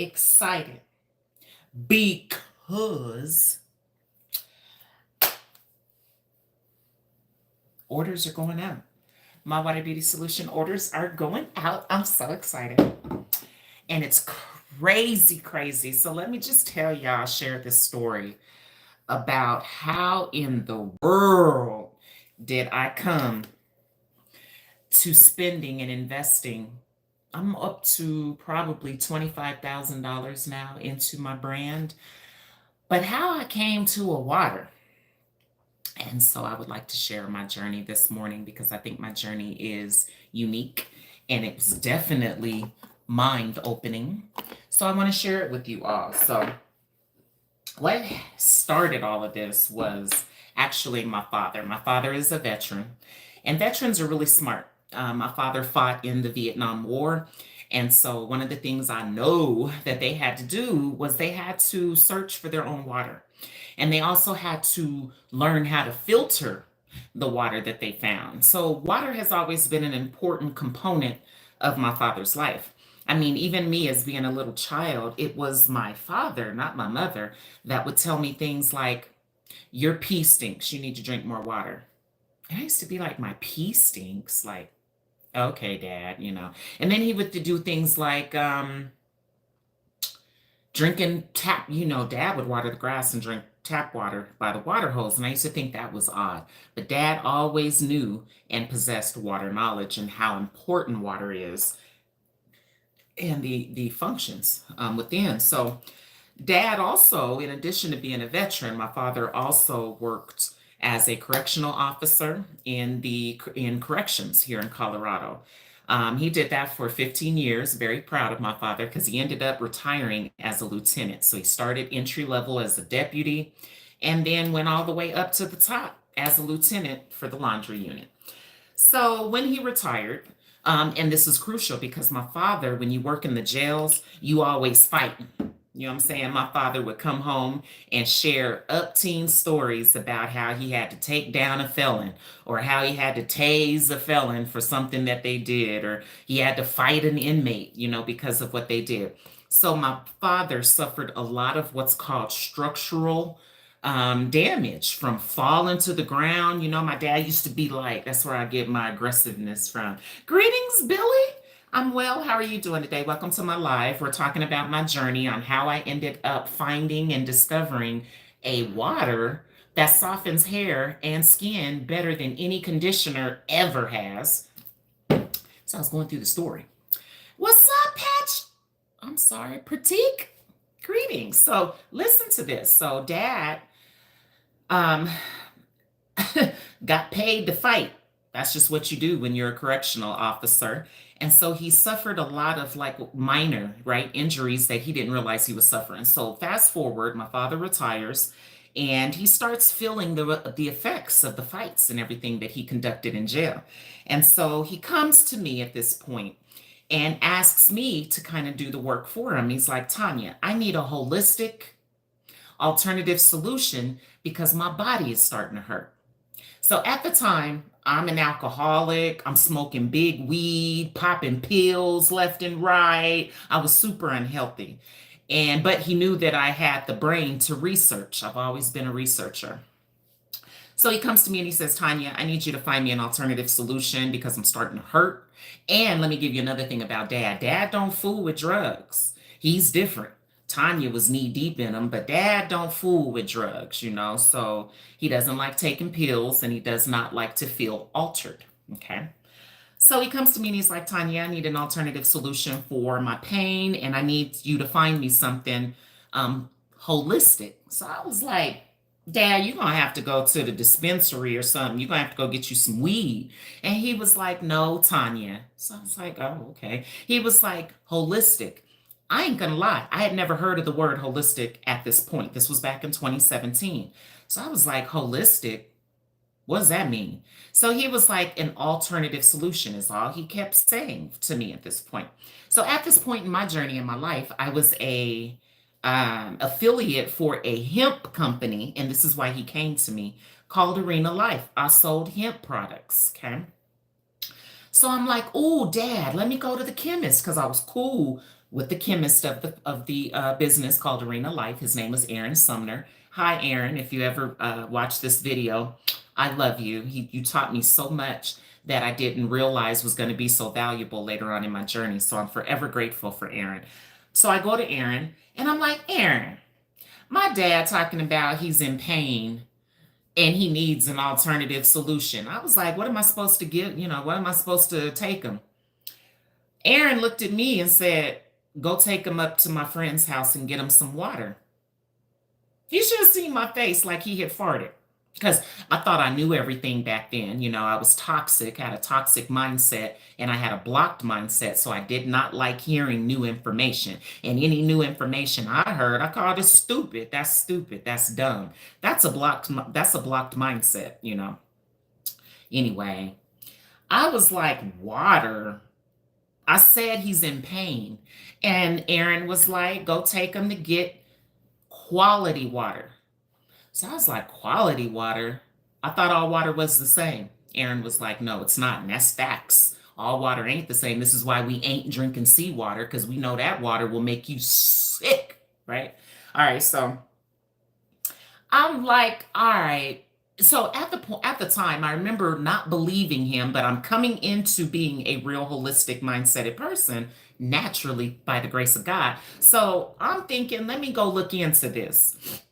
excited because orders are going out. MYWater Beauty Solution orders are going out. I'm so excited. And it's crazy, crazy. So let me just tell y'all, share this story about how in the world did I come to spending and investing. I'm up to probably $25,000 now into my brand. But how I came to a water. And so I would like to share my journey this morning because I think my journey is unique and it's definitely mind opening. So I want to share it with you all. So what started all of this was actually my father. My father is a veteran, and veterans are really smart. My father fought in the Vietnam War. And so one of the things I know that they had to do was they had to search for their own water. And they also had to learn how to filter the water that they found. So water has always been an important component of my father's life. I mean, even me as being a little child, it was my father, not my mother, that would tell me things like, your pee stinks, you need to drink more water. And I used to be like, my pee stinks? Like, okay, Dad, you know. And then he would do things like drinking tap, Dad would water the grass and drink tap water by the water hose. And I used to think that was odd. But Dad always knew and possessed water knowledge and how important water is and the functions within. So Dad also, in addition to being a veteran, my father also worked as a correctional officer in corrections here in Colorado. He did that for 15 years. Very proud of my father because he ended up retiring as a lieutenant. So he started entry level as a deputy and then went all the way up to the top as a lieutenant for the laundry unit. So when he retired, and this is crucial because my father, when you work in the jails, you always fight. You know what I'm saying? My father would come home and share up-teen stories about how he had to take down a felon or how he had to tase a felon for something that they did, or he had to fight an inmate, because of what they did. So my father suffered a lot of what's called structural damage from falling to the ground. My dad used to be like, that's where I get my aggressiveness from. Greetings, Billy. I'm well. How are you doing today? Welcome to my live. We're talking about my journey on how I ended up finding and discovering a water that softens hair and skin better than any conditioner ever has. So I was going through the story. What's up, Patch? I'm sorry, Pratik. Greetings. So listen to this. So Dad got paid to fight. That's just what you do when you're a correctional officer. And so he suffered a lot of like minor, right, injuries that he didn't realize he was suffering. So fast forward, my father retires and he starts feeling the effects of the fights and everything that he conducted in jail. And so he comes to me at this point and asks me to kind of do the work for him. He's like, Tanya, I need a holistic alternative solution because my body is starting to hurt. So at the time, I'm an alcoholic. I'm smoking big weed, popping pills left and right. I was super unhealthy. But he knew that I had the brain to research. I've always been a researcher. So he comes to me and he says, Tanya, I need you to find me an alternative solution because I'm starting to hurt. And let me give you another thing about Dad. Dad don't fool with drugs. He's different. Tanya was knee deep in them, but Dad don't fool with drugs, so he doesn't like taking pills and he does not like to feel altered. Okay. So he comes to me and he's like, Tanya, I need an alternative solution for my pain and I need you to find me something holistic. So I was like, Dad, you're going to have to go to the dispensary or something. You're going to have to go get you some weed. And he was like, no, Tanya. So I was like, oh, okay. He was like, holistic. I ain't gonna lie, I had never heard of the word holistic at this point. This was back in 2017. So I was like, holistic? What does that mean? So he was like, an alternative solution is all he kept saying to me at this point. So at this point in my journey in my life, I was a affiliate for a hemp company, and this is why he came to me, called Arena Life. I sold hemp products, okay? So I'm like, oh, Dad, let me go to the chemist because I was cool with the chemist of the business called Arena Life. His name was Aaron Sumner. Hi, Aaron. If you ever watch this video, I love you. You taught me so much that I didn't realize was going to be so valuable later on in my journey. So I'm forever grateful for Aaron. So I go to Aaron and I'm like, Aaron, my dad talking about he's in pain and he needs an alternative solution. I was like, what am I supposed to give? What am I supposed to take him? Aaron looked at me and said, go take him up to my friend's house and get him some water. You should have seen my face like he had farted. Because I thought I knew everything back then. I was toxic, had a toxic mindset, and I had a blocked mindset. So I did not like hearing new information. And any new information I heard, I called it stupid. That's stupid. That's dumb. That's a blocked mindset. Anyway, I was like, water. I said he's in pain. And Aaron was like, go take him to get quality water. So I was like, quality water? I thought all water was the same. Aaron was like, no, it's not. And that's facts. All water ain't the same. This is why we ain't drinking seawater, because we know that water will make you sick, right? All right, so I'm like, all right. So at the time, I remember not believing him, but I'm coming into being a real holistic mindseted person naturally by the grace of God. So I'm thinking, let me go look into this.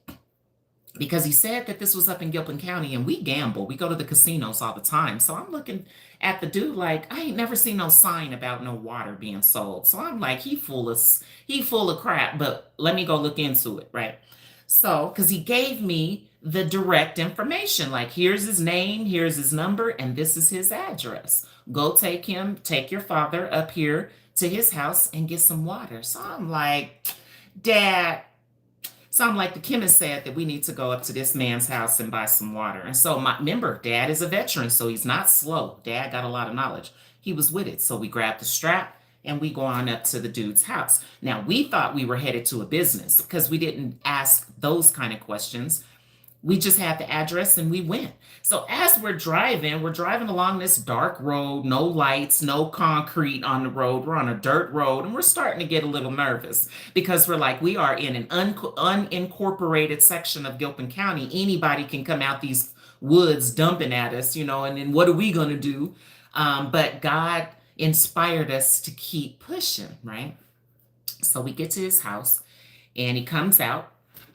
Because he said that this was up in Gilpin County and we gamble. We go to the casinos all the time. So I'm looking at the dude like, I ain't never seen no sign about no water being sold. So I'm like, he full of crap, but let me go look into it, right? So, because he gave me the direct information, like here's his name, here's his number, and this is his address. Go take your father up here to his house and get some water. So I'm like, Dad, the chemist said that we need to go up to this man's house and buy some water. And so remember, Dad is a veteran, so he's not slow. Dad got a lot of knowledge. He was with it. So we grabbed the strap and we go on up to the dude's house. Now, we thought we were headed to a business because we didn't ask those kind of questions. We just had the address and we went. So as we're driving along this dark road, no lights, no concrete on the road. We're on a dirt road and we're starting to get a little nervous because we're like, we are in an unincorporated section of Gilpin County. Anybody can come out these woods dumping at us, and then what are we going to do? But God inspired us to keep pushing, right? So we get to his house and he comes out.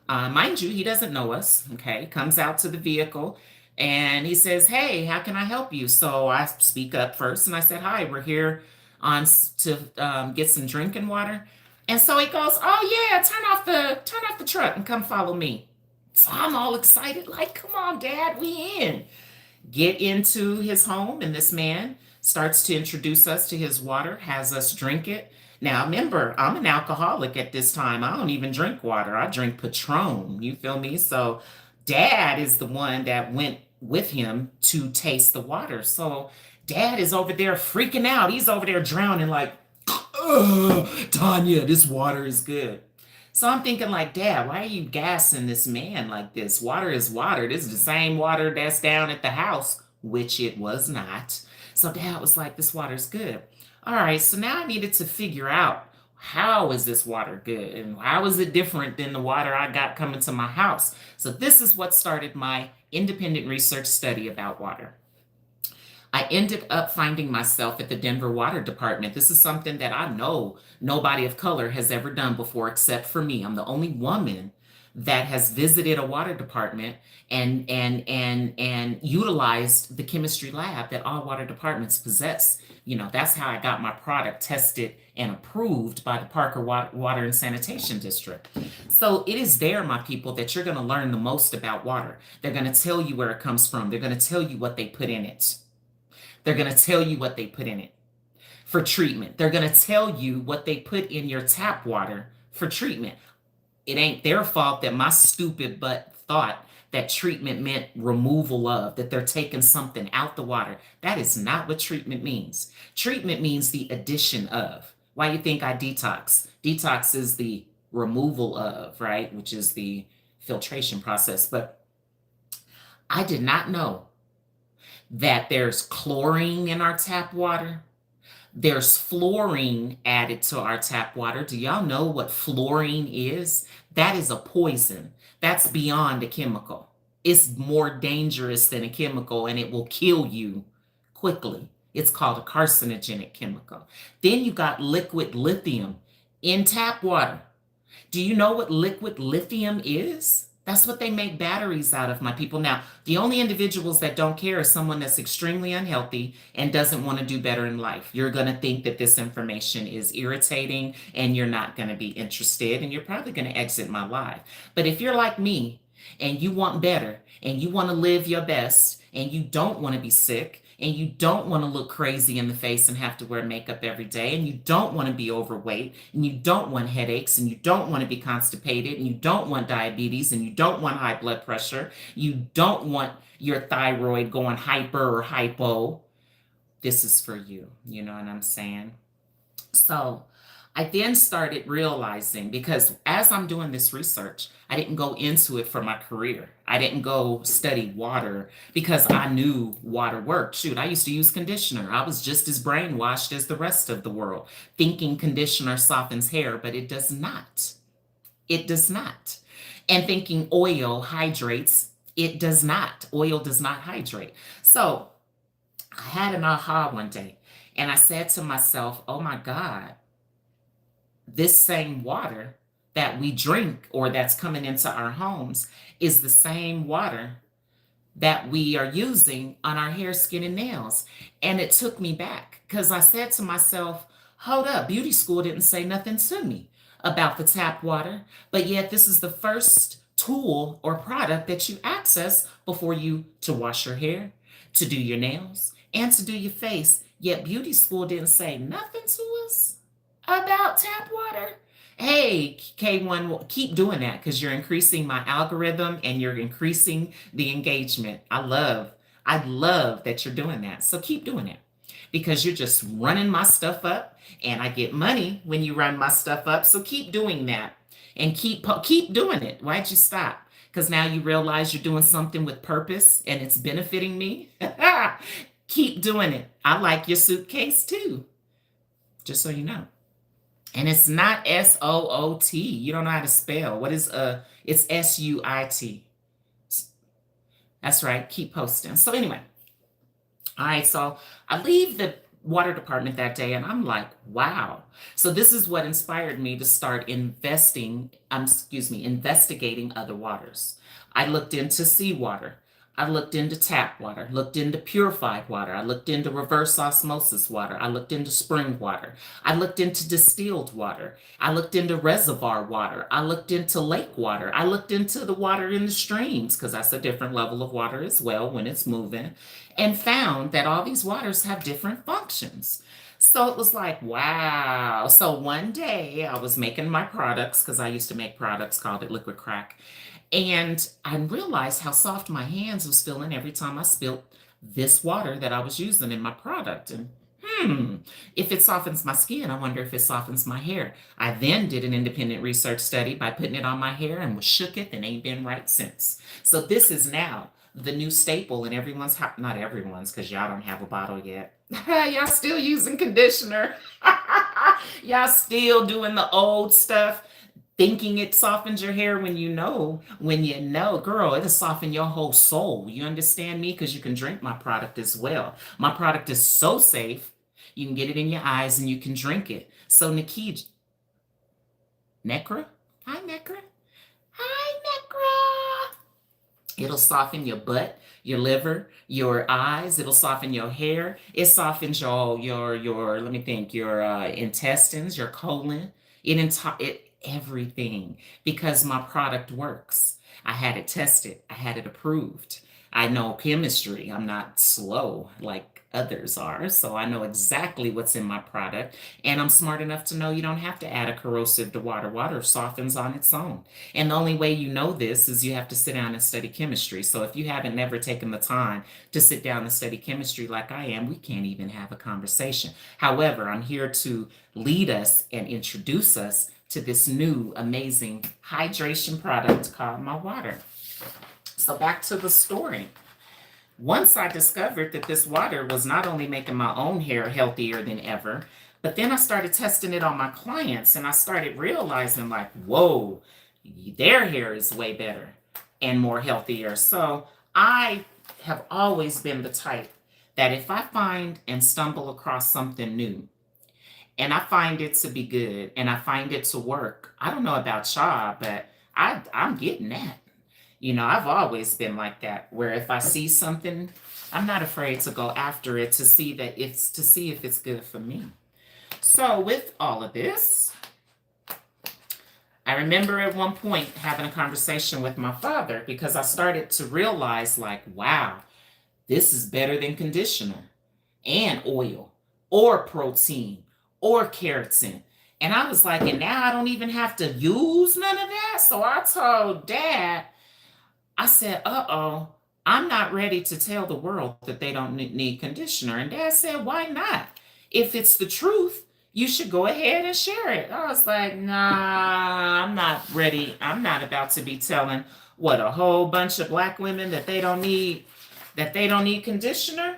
Mind you, he doesn't know us, okay? Comes out to the vehicle and he says, hey, how can I help you? So I speak up first and I said, hi, we're here to get some drinking water. And so he goes, oh yeah, turn off the truck and come follow me. So I'm all excited, like, come on, Dad, we in. Get into his home and this man starts to introduce us to his water, has us drink it. Now, remember, I'm an alcoholic at this time. I don't even drink water. I drink Patron. You feel me? So Dad is the one that went with him to taste the water. So Dad is over there freaking out. He's over there drowning like, Tanya, this water is good. So I'm thinking like, Dad, why are you gassing this man like this? Water is water. This is the same water that's down at the house, which it was not. So Dad was like, this water is good. All right, so now I needed to figure out, how is this water good and how is it different than the water I got coming to my house? So this is what started my independent research study about water. I ended up finding myself at the Denver Water Department. This is something that I know nobody of color has ever done before except for me. I'm the only woman that has visited a water department and utilized the chemistry lab that all water departments possess. That's how I got my product tested and approved by the Parker Water and Sanitation District. So it is there, my people, that you're going to learn the most about water. They're going to tell you where it comes from. They're going to tell you what they put in it. They're going to tell you what they put in it for treatment. They're going to tell you what they put in your tap water for treatment. It ain't their fault that my stupid butt thought that treatment meant removal of, that they're taking something out the water. That is not what treatment means. Treatment means the addition of. Why you think I detox? Detox is the removal of, right? Which is the filtration process. But I did not know that there's chlorine in our tap water, There's fluorine added to our tap water. Do y'all know what fluorine is? That is a poison. That's beyond a chemical. It's more dangerous than a chemical and it will kill you quickly. It's called a carcinogenic chemical. Then you got liquid lithium in tap water. Do you know what liquid lithium is? That's what they make batteries out of, my people. Now, the only individuals that don't care is someone that's extremely unhealthy and doesn't want to do better in life. You're going to think that this information is irritating and you're not going to be interested and you're probably going to exit my live. But if you're like me and you want better and you want to live your best and you don't want to be sick and you don't want to look crazy in the face and have to wear makeup every day, and you don't want to be overweight, and you don't want headaches, and you don't want to be constipated, and you don't want diabetes, and you don't want high blood pressure, you don't want your thyroid going hyper or hypo, this is for you. You know what I'm saying? So I then started realizing, because as I'm doing this research, I didn't go into it for my career. I didn't go study water because I knew water worked. Shoot, I used to use conditioner. I was just as brainwashed as the rest of the world, thinking conditioner softens hair, but it does not. It does not. And thinking oil hydrates, it does not. Oil does not hydrate. So I had an aha one day and I said to myself, oh my God, this same water that we drink or that's coming into our homes is the same water that we are using on our hair, skin, and nails. And it took me back because I said to myself, hold up, beauty school didn't say nothing to me about the tap water, but yet this is the first tool or product that you access before you to wash your hair, to do your nails, and to do your face. Yet beauty school didn't say nothing to us about tap water. Hey, K1, keep doing that because you're increasing my algorithm and you're increasing the engagement. I love that you're doing that. So keep doing it because you're just running my stuff up and I get money when you run my stuff up. So keep doing that and keep doing it. Why'd you stop? Because now you realize you're doing something with purpose and it's benefiting me. Keep doing it. I like your suitcase too, just so you know. And it's not SOOT. You don't know how to spell. What is it's SUIT. That's right. Keep posting. So anyway, all right. So I leave the water department that day and I'm like, wow. So this is what inspired me to start investigating other waters. I looked into seawater. I looked into tap water, looked into purified water. I looked into reverse osmosis water. I looked into spring water. I looked into distilled water. I looked into reservoir water. I looked into lake water. I looked into the water in the streams because that's a different level of water as well when it's moving, and found that all these waters have different functions. So it was like, wow. So one day I was making my products because I used to make products called it liquid crack. And I realized how soft my hands was feeling every time I spilled this water that I was using in my product. And if it softens my skin, I wonder if it softens my hair. I then did an independent research study by putting it on my hair and was shooketh and ain't been right since. So this is now the new staple in everyone's house. Not everyone's, because y'all don't have a bottle yet. Y'all still using conditioner. Y'all still doing the old stuff, thinking it softens your hair when you know, girl, it'll soften your whole soul. You understand me? Because you can drink my product as well. My product is so safe. You can get it in your eyes and you can drink it. So Nekra? Hi, Nekra. Hi, Nekra. It'll soften your butt, your liver, your eyes. It'll soften your hair. It softens your let me think, your intestines, your colon. It everything, because my product works. I had it tested. I had it approved. I know chemistry. I'm not slow like others are. So I know exactly what's in my product. And I'm smart enough to know you don't have to add a corrosive to water. Water softens on its own. And the only way you know this is you have to sit down and study chemistry. So if you haven't never taken the time to sit down and study chemistry like I am, we can't even have a conversation. However, I'm here to lead us and introduce us to this new amazing hydration product called MYWater. So back to the story. Once I discovered that this water was not only making my own hair healthier than ever, but then I started testing it on my clients and I started realizing, like, whoa, their hair is way better and more healthier. So I have always been the type that if I find and stumble across something new and I find it to be good and I find it to work, I don't know about y'all, but I'm getting that. I've always been like that, where if I see something, I'm not afraid to go after it to see if it's good for me. So with all of this, I remember at one point having a conversation with my father because I started to realize, like, wow, this is better than conditioner and oil or protein or keratin. And I was like, and now I don't even have to use none of that. So I told Dad, I said, uh-oh, I'm not ready to tell the world that they don't need conditioner. And Dad said, why not? If it's the truth, you should go ahead and share it. I was like, nah, I'm not ready. I'm not about to be telling a whole bunch of black women that they don't need conditioner.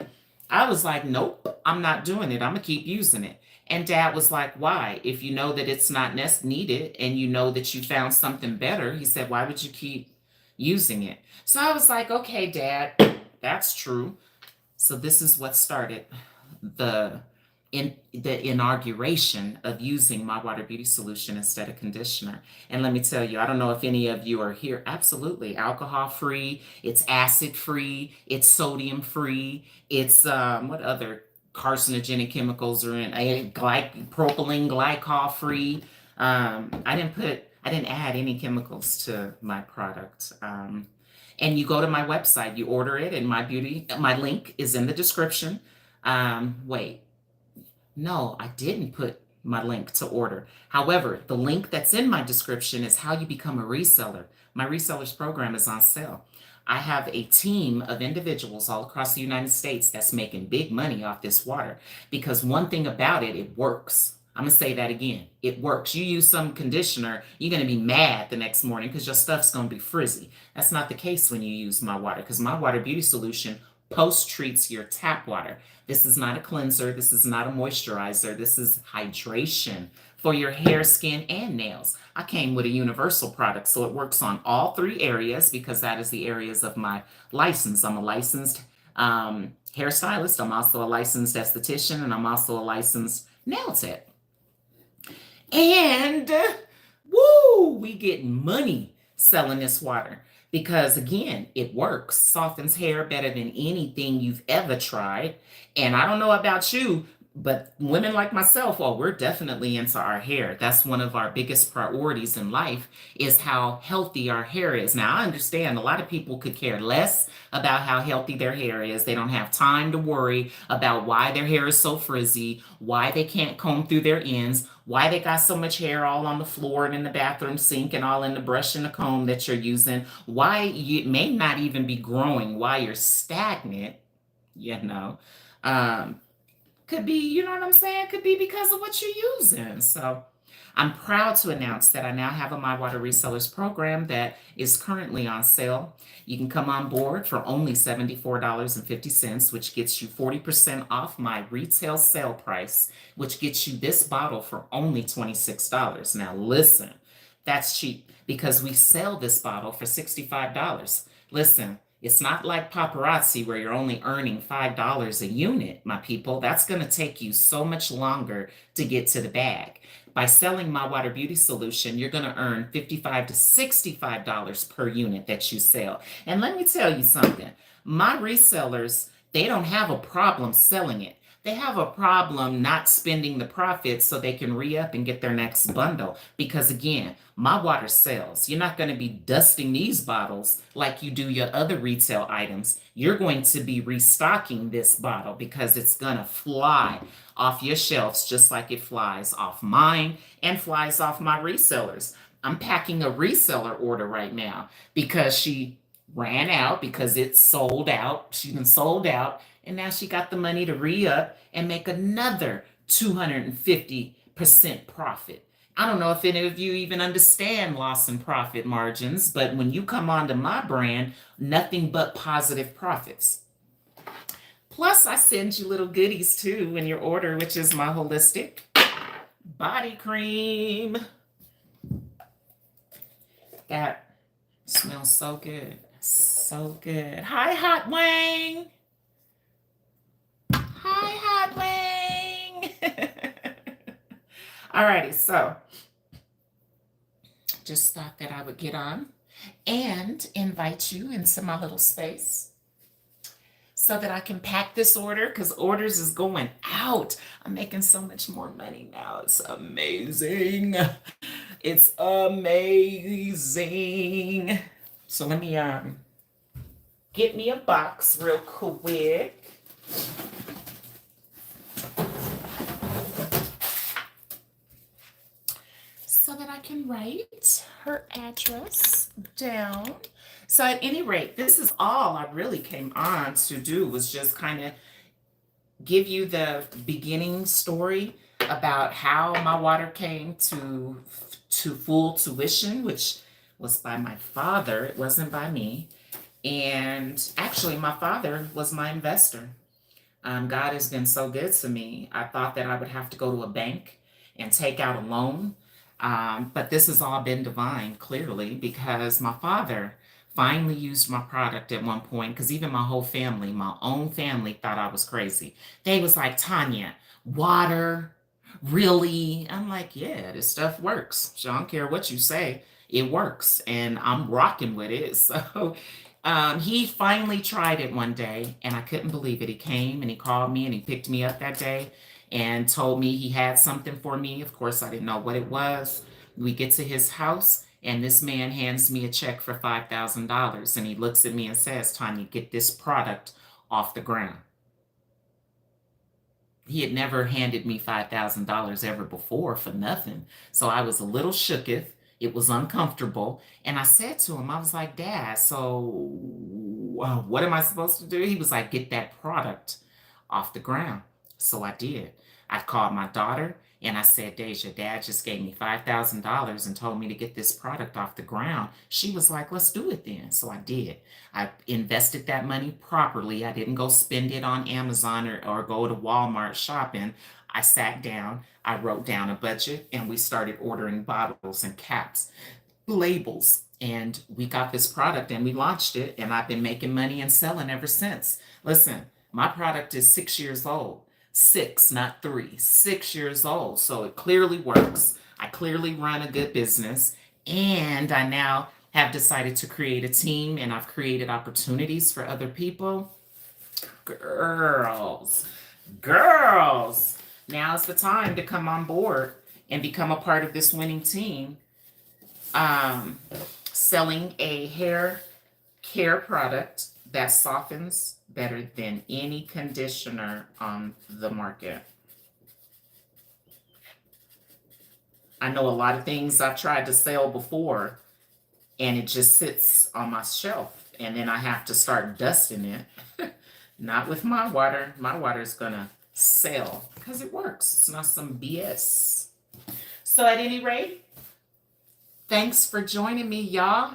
I was like, nope, I'm not doing it. I'm gonna keep using it. And Dad was like, why? If you know that it's not needed and you know that you found something better, he said, why would you keep using it? So I was like, okay, Dad, that's true. So this is what started the inauguration of using MYWater Beauty Solution instead of conditioner. And let me tell you, I don't know if any of you are here. Absolutely, alcohol free. It's acid free. It's sodium free. It's what other carcinogenic chemicals are in? Propylene glycol free. I didn't add any chemicals to my product. And you go to my website, you order it, and my link is in the description. Wait, no, I didn't put my link to order. However, the link that's in my description is how you become a reseller. My resellers program is on sale. I have a team of individuals all across the United States that's making big money off this water because one thing about it, it works. I'm going to say that again. It works. You use some conditioner, you're going to be mad the next morning because your stuff's going to be frizzy. That's not the case when you use MYWater because MYWater Beauty Solution post-treats your tap water. This is not a cleanser. This is not a moisturizer. This is hydration for your hair, skin, and nails. I came with a universal product, so it works on all three areas because that is the areas of my license. I'm a licensed hairstylist. I'm also a licensed esthetician, and I'm also a licensed nail tech. And woo, we get money selling this water because again, it works, softens hair better than anything you've ever tried. And I don't know about you, but women like myself, well, we're definitely into our hair. That's one of our biggest priorities in life is how healthy our hair is. Now, I understand a lot of people could care less about how healthy their hair is. They don't have time to worry about why their hair is so frizzy, why they can't comb through their ends, why they got so much hair all on the floor and in the bathroom sink and all in the brush and the comb that you're using, why it may not even be growing, why you're stagnant, you know. Could be, you know what I'm saying? Could be because of what you're using. So I'm proud to announce that I now have a MYWater Resellers program that is currently on sale. You can come on board for only $74.50, which gets you 40% off my retail sale price, which gets you this bottle for only $26. Now listen, that's cheap because we sell this bottle for $65. Listen, it's not like paparazzi where you're only earning $5 a unit, my people. That's going to take you so much longer to get to the bag. By selling MYWater Beauty Solution, you're going to earn $55 to $65 per unit that you sell. And let me tell you something. My resellers, they don't have a problem selling it. They have a problem not spending the profits so they can re-up and get their next bundle. Because again, MYWater sells. You're not going to be dusting these bottles like you do your other retail items. You're going to be restocking this bottle because it's going to fly off your shelves just like it flies off mine and flies off my resellers. I'm packing a reseller order right now because she ran out because it's sold out. She's been sold out. And now she got the money to re-up and make another 250% profit. I don't know if any of you even understand loss and profit margins, but when you come onto my brand, nothing but positive profits. Plus, I send you little goodies too in your order, which is my holistic body cream. That smells so good. So good. Hi, Hot Wang. Hi, Hot Wang. Alrighty, so just thought that I would get on and invite you into my little space so that I can pack this order, because orders is going out. I'm making so much more money now. It's amazing. It's amazing. So let me get me a box real quick. So that I can write her address down. So at any rate, this is all I really came on to do, was just kind of give you the beginning story about how MYWater came to full tuition, which was by my father. It wasn't by me. And actually, my father was my investor. God has been so good to me. I thought that I would have to go to a bank and take out a loan. But this has all been divine, clearly, because my father finally used my product at one point, because even my whole family, my own family, thought I was crazy. They was like, Tanya, water, really? I'm like, yeah, this stuff works. So I don't care what you say, it works, and I'm rocking with it. So he finally tried it one day, and I couldn't believe it. He came and he called me and he picked me up that day and told me he had something for me. Of course, I didn't know what it was. We get to his house, and this man hands me a check for $5,000, and he looks at me and says, Tanya, get this product off the ground. He had never handed me $5,000 ever before for nothing. So I was a little shooketh. It was uncomfortable. And I said to him, I was like, Dad, so what am I supposed to do? He was like, get that product off the ground. So I did. I called my daughter and I said, Deja, Dad just gave me $5,000 and told me to get this product off the ground. She was like, let's do it then. So I did. I invested that money properly. I didn't go spend it on Amazon or go to Walmart shopping. I sat down, I wrote down a budget, and we started ordering bottles and caps, labels, and we got this product and we launched it, and I've been making money and selling ever since. Listen, my product is 6 years old. 6, not 3, 6 years old. So it clearly works. I clearly run a good business, and I now have decided to create a team, and I've created opportunities for other people. Girls, now is the time to come on board and become a part of this winning team. Selling a hair care product that softens better than any conditioner on the market. I know a lot of things I've tried to sell before, and it just sits on my shelf, and then I have to start dusting it. Not with MYWater. MYWater is gonna sell because it works. It's not some BS. So at any rate, thanks for joining me, y'all.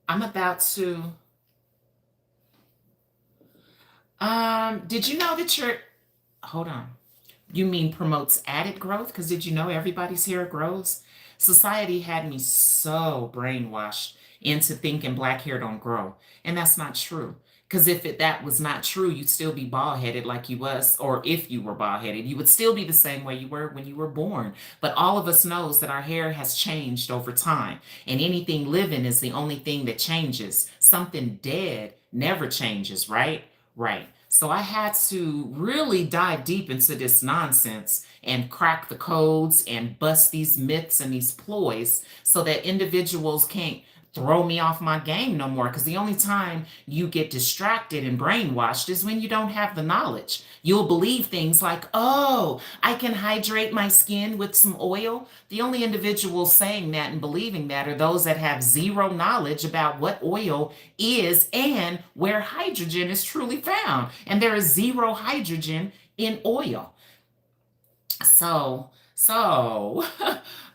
I'm about to did you know that hold on. You mean promotes added growth? Because did you know everybody's hair grows? Society had me so brainwashed into thinking black hair don't grow. And that's not true. Because if that was not true, you'd still be bald-headed like you was, or if you were bald-headed, you would still be the same way you were when you were born. But all of us knows that our hair has changed over time, and anything living is the only thing that changes. Something dead never changes, right? Right. So I had to really dive deep into this nonsense and crack the codes and bust these myths and these ploys so that individuals can't throw me off my game no more. Because the only time you get distracted and brainwashed is when you don't have the knowledge. You'll believe things like, oh, I can hydrate my skin with some oil. The only individuals saying that and believing that are those that have zero knowledge about what oil is and where hydrogen is truly found. And there is zero hydrogen in oil. So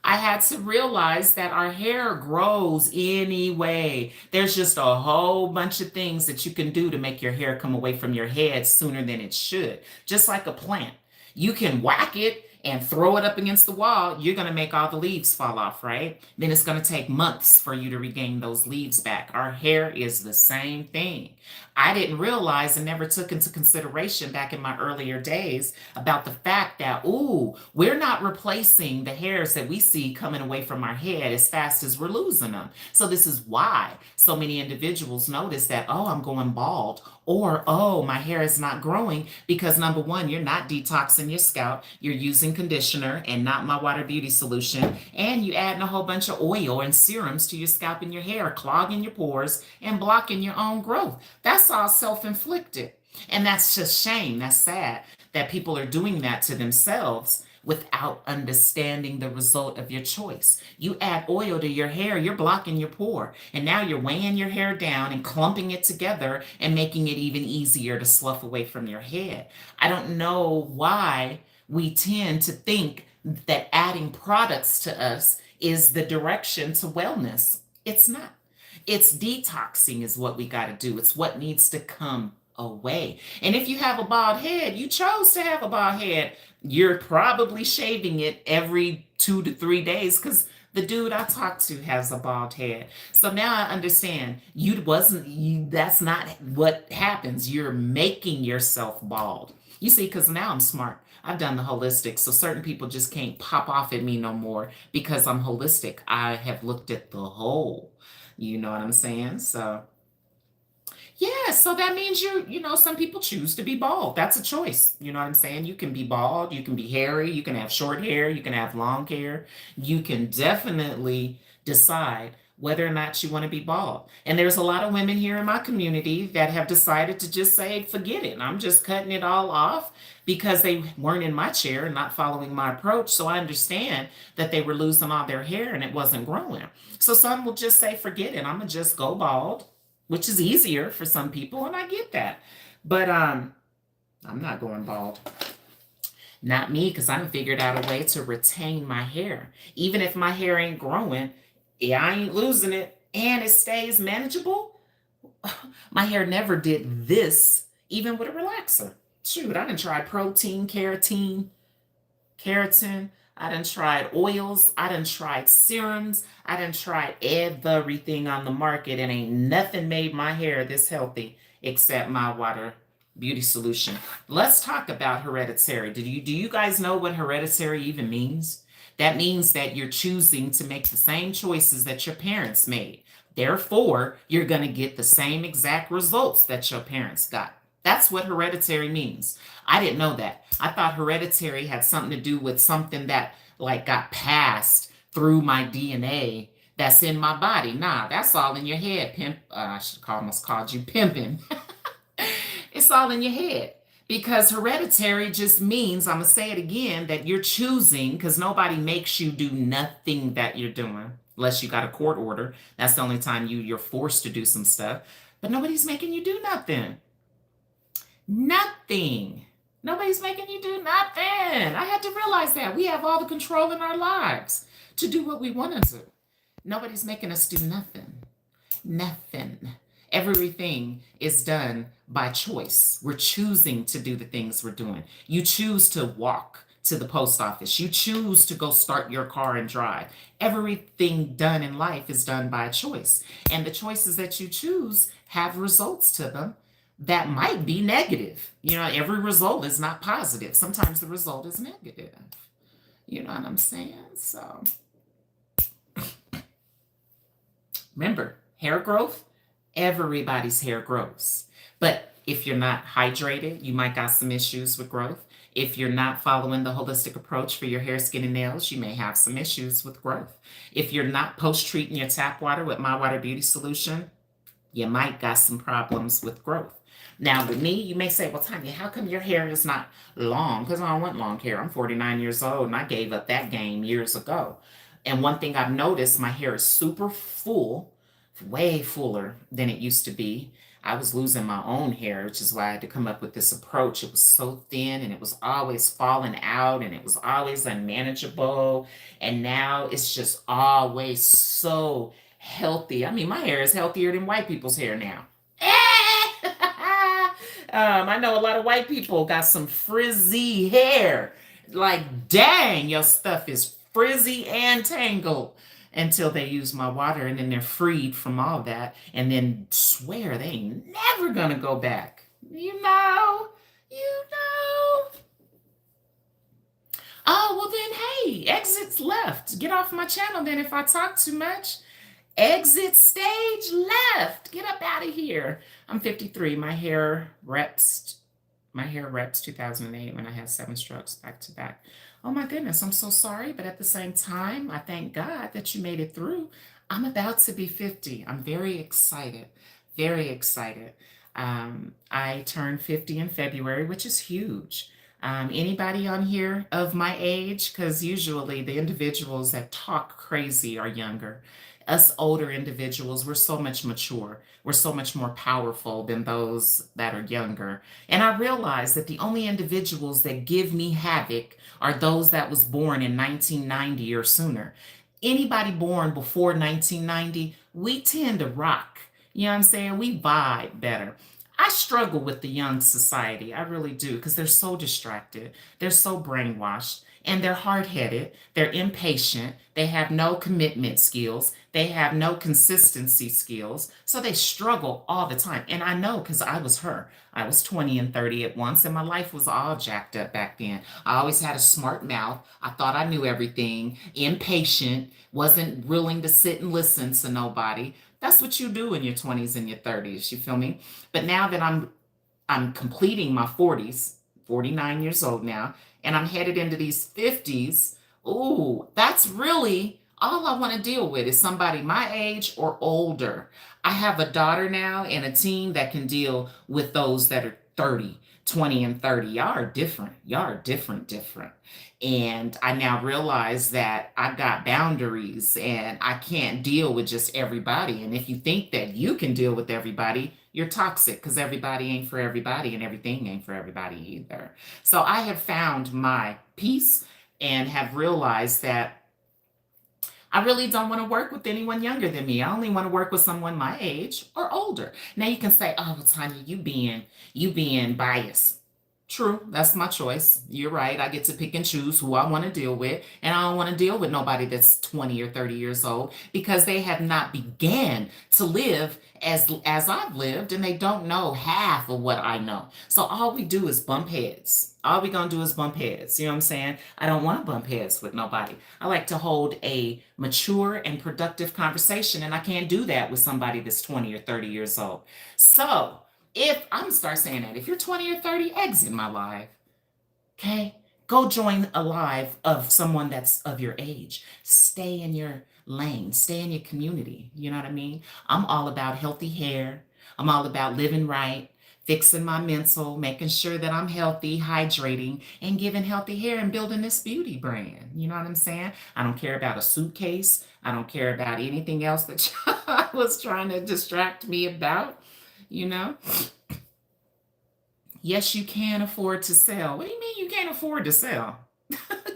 I had to realize that our hair grows anyway. There's just a whole bunch of things that you can do to make your hair come away from your head sooner than it should. Just like a plant. You can whack it and throw it up against the wall, you're going to make all the leaves fall off, right? Then it's going to take months for you to regain those leaves back. Our hair is the same thing. I didn't realize and never took into consideration back in my earlier days about the fact that, ooh, we're not replacing the hairs that we see coming away from our head as fast as we're losing them. So this is why so many individuals notice that, oh, I'm going bald, or, oh, my hair is not growing, because number one, you're not detoxing your scalp. You're using conditioner and not MYWater beauty solution. And you adding a whole bunch of oil and serums to your scalp and your hair, clogging your pores and blocking your own growth. That's all self-inflicted. And that's just shame. That's sad that people are doing that to themselves without understanding the result of your choice. You add oil to your hair, you're blocking your pore. And now you're weighing your hair down and clumping it together and making it even easier to slough away from your head. I don't know why we tend to think that adding products to us is the direction to wellness. It's not. It's detoxing is what we got to do. It's what needs to come away. And if you have a bald head, you chose to have a bald head, you're probably shaving it every 2 to 3 days, because the dude I talked to has a bald head. So now I understand that's not what happens. You're making yourself bald. You see, because now I'm smart. I've done the holistic, so certain people just can't pop off at me no more because I'm holistic. I have looked at the whole. You know what I'm saying? So yeah, so that means some people choose to be bald. That's a choice. You know what I'm saying? You can be bald, you can be hairy, you can have short hair, you can have long hair. You can definitely decide whether or not you want to be bald. And there's a lot of women here in my community that have decided to just say, forget it. I'm just cutting it all off, because they weren't in my chair and not following my approach. So I understand that they were losing all their hair and it wasn't growing. So some will just say, forget it. I'm going to just go bald, which is easier for some people, and I get that. But I'm not going bald. Not me, because I done figured out a way to retain my hair. Even if my hair ain't growing, yeah, I ain't losing it, and it stays manageable. My hair never did this, even with a relaxer. Shoot, I done tried protein, keratin. I done tried oils. I done tried serums. I done tried everything on the market, and ain't nothing made my hair this healthy except MYWater beauty solution. Let's talk about hereditary. Do you guys know what hereditary even means? That means that you're choosing to make the same choices that your parents made. Therefore, you're going to get the same exact results that your parents got. That's what hereditary means. I didn't know that. I thought hereditary had something to do with something that like got passed through my DNA that's in my body. Nah, that's all in your head, pimp. I should almost called you pimping. It's all in your head. Because hereditary just means, I'm going to say it again, that you're choosing, because nobody makes you do nothing that you're doing, unless you got a court order. That's the only time you're forced to do some stuff. But nobody's making you do nothing. Nothing. Nobody's making you do nothing. I had to realize that. We have all the control in our lives to do what we want to do. Nobody's making us do nothing. Nothing. Everything is done by choice. We're choosing to do the things we're doing. You choose to walk to the post office. You choose to go start your car and drive. Everything done in life is done by choice. And the choices that you choose have results to them that might be negative. Every result is not positive. Sometimes the result is negative. You know what I'm saying? So remember, hair growth, everybody's hair grows. But if you're not hydrated, you might got some issues with growth. If you're not following the holistic approach for your hair, skin, and nails, you may have some issues with growth. If you're not post-treating your tap water with MYWater Beauty Solution, you might got some problems with growth. Now, with me, you may say, well, Tanya, how come your hair is not long? Because I don't want long hair. I'm 49 years old, and I gave up that game years ago. And one thing I've noticed, my hair is super full, way fuller than it used to be. I was losing my own hair, which is why I had to come up with this approach. It was so thin and it was always falling out and it was always unmanageable. And now it's just always so healthy. I mean, my hair is healthier than white people's hair now. I know a lot of white people got some frizzy hair. Like, dang, your stuff is frizzy and tangled until they use my water and then they're freed from all that and then swear they ain't never gonna go back. You know, you know. Oh, well then, hey, exits left. Get off my channel then if I talk too much. Exit stage left. Get up out of here. I'm 53. My hair reps 2008 when I had 7 strokes back to back. Oh my goodness, I'm so sorry, but at the same time, I thank God that you made it through. I'm about to be 50. I'm very excited. Very excited. I turned 50 in February, which is huge. Anybody on here of my age? Because usually the individuals that talk crazy are younger. Us older individuals, we're so much mature. We're so much more powerful than those that are younger. And I realize that the only individuals that give me havoc are those that was born in 1990 or sooner. Anybody born before 1990, we tend to rock. You know what I'm saying? We vibe better. I struggle with the young society. I really do because they're so distracted. They're so brainwashed and they're hard-headed. They're impatient. They have no commitment skills. They have no consistency skills. So they struggle all the time. And I know because I was her. I was 20 and 30 at once, and my life was all jacked up back then. I always had a smart mouth. I thought I knew everything. Impatient, wasn't willing to sit and listen to nobody. That's what you do in your 20s and your 30s, you feel me? But now that I'm completing my 40s, 49 years old now, and I'm headed into these 50s, ooh, that's really all I want to deal with is somebody my age or older. I have a daughter now and a teen that can deal with those that are 30, 20 and 30. Y'all are different. Y'all are different, different. And I now realize that I've got boundaries and I can't deal with just everybody. And if you think that you can deal with everybody, you're toxic because everybody ain't for everybody and everything ain't for everybody either. So I have found my peace and have realized that I really don't want to work with anyone younger than me. I only want to work with someone my age or older. Now you can say, "Oh, well, Tanya, you being biased." True, that's my choice. You're right. I get to pick and choose who I want to deal with, and I don't want to deal with nobody that's 20 or 30 years old because they have not began to live as I've lived, and they don't know half of what I know. So all we do is bump heads. All we gonna do is bump heads. You know what I'm saying? I don't want to bump heads with nobody. I like to hold a mature and productive conversation, and I can't do that with somebody that's 20 or 30 years old. So if I'm gonna start saying that, if you're 20 or 30, exit my live. Okay? Go join a live of someone that's of your age. Stay in your lane, stay in your community. You know what I mean? I'm all about healthy hair. I'm all about living right, fixing my mental, making sure that I'm healthy, hydrating, and giving healthy hair and building this beauty brand. You know what I'm saying? I don't care about a suitcase. I don't care about anything else that was trying to distract me about, you know? Yes, you can afford to sell. What do you mean you can't afford to sell?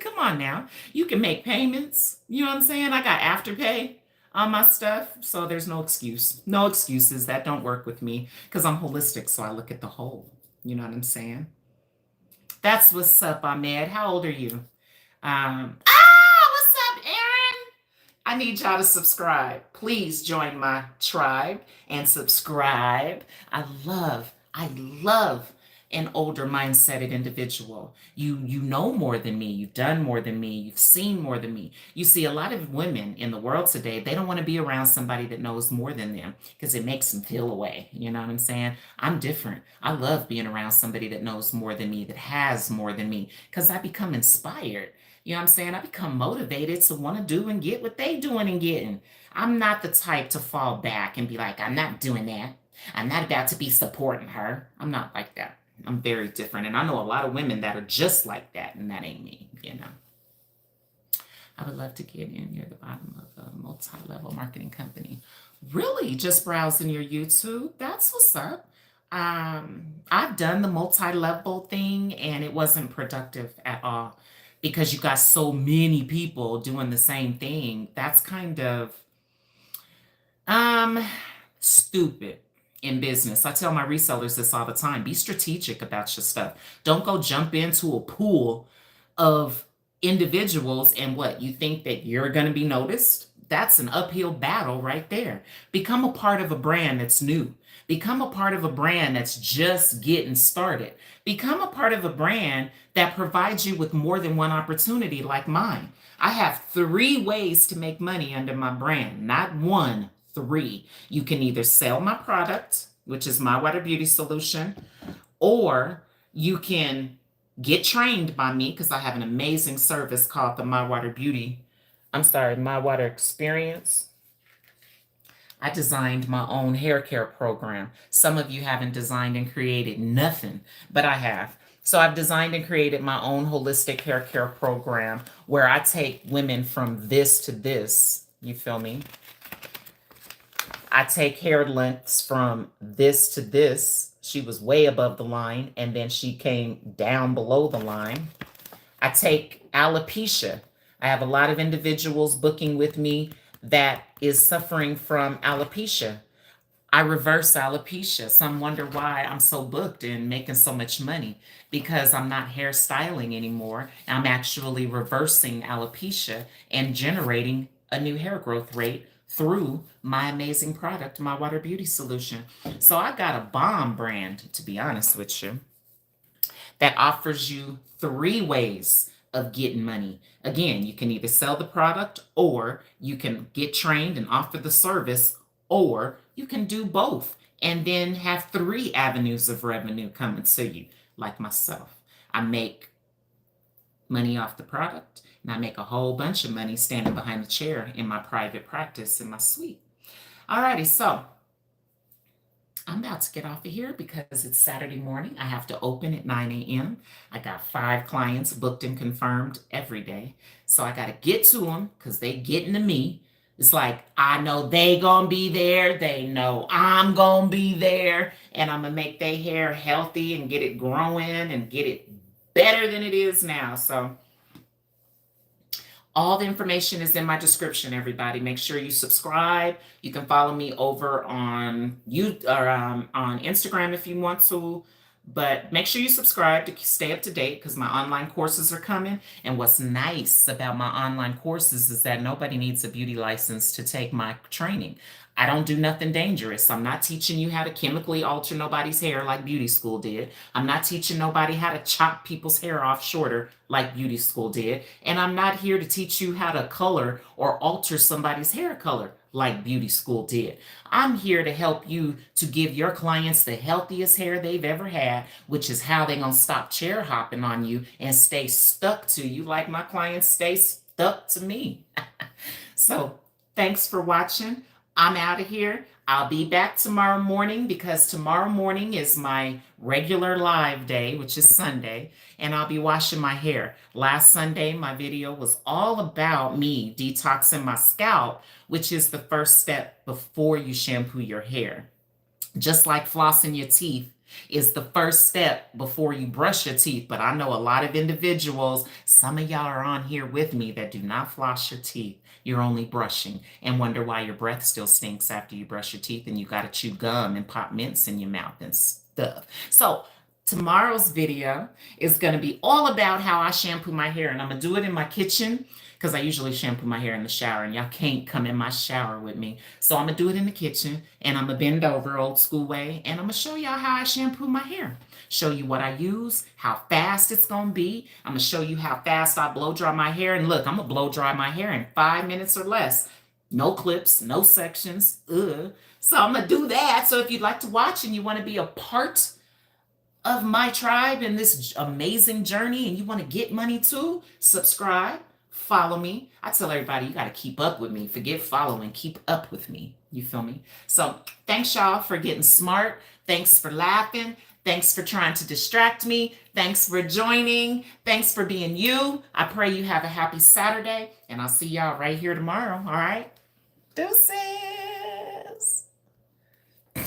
Come on now. You can make payments. You know what I'm saying? I got afterpay on my stuff, so there's no excuse. No excuses. That don't work with me because I'm holistic, so I look at the whole. You know what I'm saying? That's what's up, Ahmed. How old are you? What's up, Aaron? I need y'all to subscribe. Please join my tribe and subscribe. I love an older mindseted individual. You know more than me. You've done more than me. You've seen more than me. You see, a lot of women in the world today, they don't want to be around somebody that knows more than them because it makes them feel away. You know what I'm saying? I'm different. I love being around somebody that knows more than me, that has more than me, because I become inspired. You know what I'm saying? I become motivated to want to do and get what they doing and getting. I'm not the type to fall back and be like, I'm not doing that. I'm not about to be supporting her. I'm not like that. I'm very different. And I know a lot of women that are just like that, and that ain't me, you know. I would love to get in near the bottom of a multi-level marketing company. Really, just browsing your YouTube. That's what's up. I've done the multi-level thing and it wasn't productive at all because you got so many people doing the same thing. That's kind of um stupid in business. I tell my resellers this all the time. Be strategic about your stuff. Don't go jump into a pool of individuals and what you think that you're going to be noticed. That's an uphill battle right there. Become a part of a brand that's new. Become a part of a brand that's just getting started. Become a part of a brand that provides you with more than one opportunity like mine. I have 3 ways to make money under my brand, not one, 3. You can either sell my product, which is MYWater Beauty Solution, or you can get trained by me because I have an amazing service called the MyWater Experience. I designed my own hair care program. Some of you haven't designed and created nothing, but I have. So I've designed and created my own holistic hair care program where I take women from this to this. You feel me? I take hair lengths from this to this. She was way above the line, and then she came down below the line. I take alopecia. I have a lot of individuals booking with me that is suffering from alopecia. I reverse alopecia. Some wonder why I'm so booked and making so much money because I'm not hairstyling anymore. I'm actually reversing alopecia and generating a new hair growth rate through my amazing product, MYWater Beauty Solution. So I got a bomb brand, to be honest with you, that offers you 3 ways of getting money. Again, you can either sell the product or you can get trained and offer the service, or you can do both and then have 3 avenues of revenue coming to you, like myself. I make money off the product, and I make a whole bunch of money standing behind the chair in my private practice in my suite. Alrighty, so I'm about to get off of here because it's Saturday morning. I have to open at 9 a.m. I got 5 clients booked and confirmed every day. So I got to get to them because they getting to me. It's like, I know they gonna be there. They know I'm gonna be there. And I'm gonna make their hair healthy and get it growing and get it better than it is now. So all the information is in my description, everybody. Make sure you subscribe. You can follow me over on on Instagram if you want to. But make sure you subscribe to stay up to date because my online courses are coming. And what's nice about my online courses is that nobody needs a beauty license to take my training. I don't do nothing dangerous. I'm not teaching you how to chemically alter nobody's hair like beauty school did. I'm not teaching nobody how to chop people's hair off shorter like beauty school did. And I'm not here to teach you how to color or alter somebody's hair color like beauty school did. I'm here to help you to give your clients the healthiest hair they've ever had, which is how they're going to stop chair hopping on you and stay stuck to you like my clients stay stuck to me. So thanks for watching. I'm out of here. I'll be back tomorrow morning because tomorrow morning is my regular live day, which is Sunday, and I'll be washing my hair. Last Sunday, my video was all about me detoxing my scalp, which is the first step before you shampoo your hair. Just like flossing your teeth is the first step before you brush your teeth. But I know a lot of individuals, some of y'all are on here with me that do not floss your teeth. You're only brushing and wonder why your breath still stinks after you brush your teeth and you got to chew gum and pop mints in your mouth and stuff. So tomorrow's video is going to be all about how I shampoo my hair, and I'm going to do it in my kitchen because I usually shampoo my hair in the shower and y'all can't come in my shower with me. So I'm going to do it in the kitchen, and I'm going to bend over old school way, and I'm going to show y'all how I shampoo my hair. Show you what I use, how fast it's going to be. I'm going to show you how fast I blow dry my hair. And look, I'm going to blow dry my hair in 5 minutes or less. No clips, no sections. So I'm going to do that. So if you'd like to watch and you want to be a part of my tribe in this amazing journey and you want to get money too, subscribe, follow me. I tell everybody, you got to keep up with me. Forget following, keep up with me. You feel me? So thanks y'all for getting smart. Thanks for laughing. Thanks for trying to distract me. Thanks for joining. Thanks for being you. I pray you have a happy Saturday, and I'll see y'all right here tomorrow. All right? Deuces.